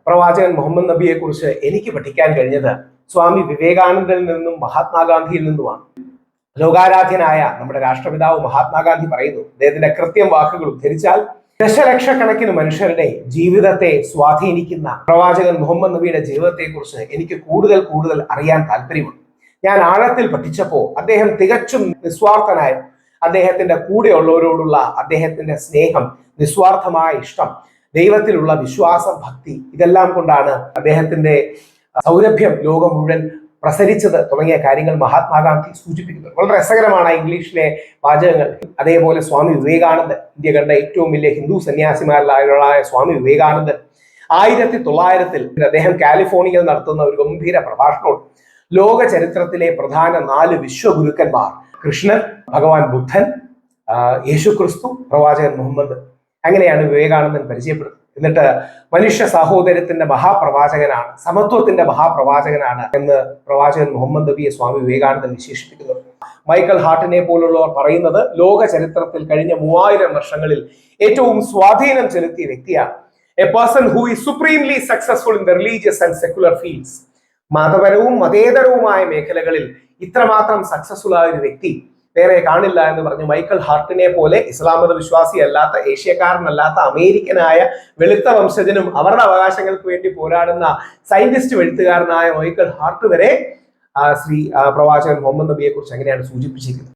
പ്രവാചകൻ മുഹമ്മദ് നബിയെ കുറിച്ച് എനിക്ക് പഠിക്കാൻ കഴിഞ്ഞത് സ്വാമി വിവേകാനന്ദനിൽ നിന്നും മഹാത്മാഗാന്ധിയിൽ നിന്നുമാണ്. ലോകാരാധ്യനായ നമ്മുടെ രാഷ്ട്രപിതാവ് മഹാത്മാഗാന്ധി പറയുന്നു, അദ്ദേഹത്തിന്റെ കൃത്യം വാക്കുകൾ ഉദ്ധരിച്ചാൽ, ദശലക്ഷക്കണക്കിന് മനുഷ്യരുടെ ജീവിതത്തെ സ്വാധീനിക്കുന്ന പ്രവാചകൻ മുഹമ്മദ് നബിയുടെ ജീവിതത്തെ കുറിച്ച് എനിക്ക് കൂടുതൽ കൂടുതൽ അറിയാൻ താല്പര്യമുണ്ട്. ഞാൻ ആഴത്തിൽ പഠിച്ചപ്പോൾ അദ്ദേഹം തികച്ചും നിസ്വാർത്ഥനായ, അദ്ദേഹത്തിന്റെ കൂടെയുള്ളവരോടുള്ള അദ്ദേഹത്തിന്റെ സ്നേഹം, നിസ്വാർത്ഥമായ ഇഷ്ടം, ദൈവത്തിലുള്ള വിശ്വാസം, ഭക്തി, ഇതെല്ലാം കൊണ്ടാണ് അദ്ദേഹത്തിന്റെ സൗരഭ്യം ലോകം മുഴുവൻ പ്രസരിച്ചത് തുടങ്ങിയ കാര്യങ്ങൾ മഹാത്മാഗാന്ധി സൂചിപ്പിക്കുന്നത്. വളരെ രസകരമാണ് ഇംഗ്ലീഷിലെ വാചകങ്ങൾ. അതേപോലെ സ്വാമി വിവേകാനന്ദൻ, ഇന്ത്യ കണ്ട ഏറ്റവും വലിയ ഹിന്ദു സന്യാസിമാരിലായ സ്വാമി വിവേകാനന്ദൻ 1900 അദ്ദേഹം കാലിഫോർണിയയിൽ നടത്തുന്ന ഒരു ഗംഭീര പ്രഭാഷണമുണ്ട്. ലോക ചരിത്രത്തിലെ പ്രധാന 4 വിശ്വഗുരുക്കന്മാർ, കൃഷ്ണൻ, ഭഗവാൻ ബുദ്ധൻ, യേശുക്രിസ്തു, പ്രവാചകൻ മുഹമ്മദ്, അങ്ങനെയാണ് വിവേകാനന്ദൻ പരിചയപ്പെടുന്നത്. എന്നിട്ട് മനുഷ്യ സാഹോദര്യത്തിന്റെ മഹാപ്രവാചകനാണ്, സമത്വത്തിന്റെ മഹാപ്രവാചകനാണ് എന്ന് പ്രവാചകൻ മുഹമ്മദ് നബിയെ സ്വാമി വിവേകാനന്ദൻ വിശേഷിപ്പിക്കുന്നു. മൈക്കൽ ഹാർട്ടിനെ പോലുള്ളവർ പറയുന്നത് ലോക ചരിത്രത്തിൽ കഴിഞ്ഞ 3000 വർഷങ്ങളിൽ ഏറ്റവും സ്വാധീനം ചെലുത്തിയ വ്യക്തിയാണ്. A person who is supremely successful in the religious and secular fields. മതപരവും മതേതരവുമായ മേഖലകളിൽ ഇത്രമാത്രം സക്സസ്ഫുൾ ആയ ഒരു വ്യക്തി വേറെ കാണില്ല എന്ന് പറഞ്ഞ് മൈക്കൽ ഹാർട്ടിനെ പോലെ ഇസ്ലാം മത വിശ്വാസി അല്ലാത്ത, ഏഷ്യക്കാരനല്ലാത്ത, അമേരിക്കനായ വെളുത്ത വംശജനും അവരുടെ അവകാശങ്ങൾക്ക് വേണ്ടി പോരാടുന്ന സയന്റിസ്റ്റ് എഴുത്തുകാരനായ മൈക്കൽ ഹാർട്ട് വരെ പ്രവാചകൻ മുഹമ്മദ് നബിയെ കുറിച്ച് അങ്ങനെയാണ് സൂചിപ്പിച്ചിരിക്കുന്നത്.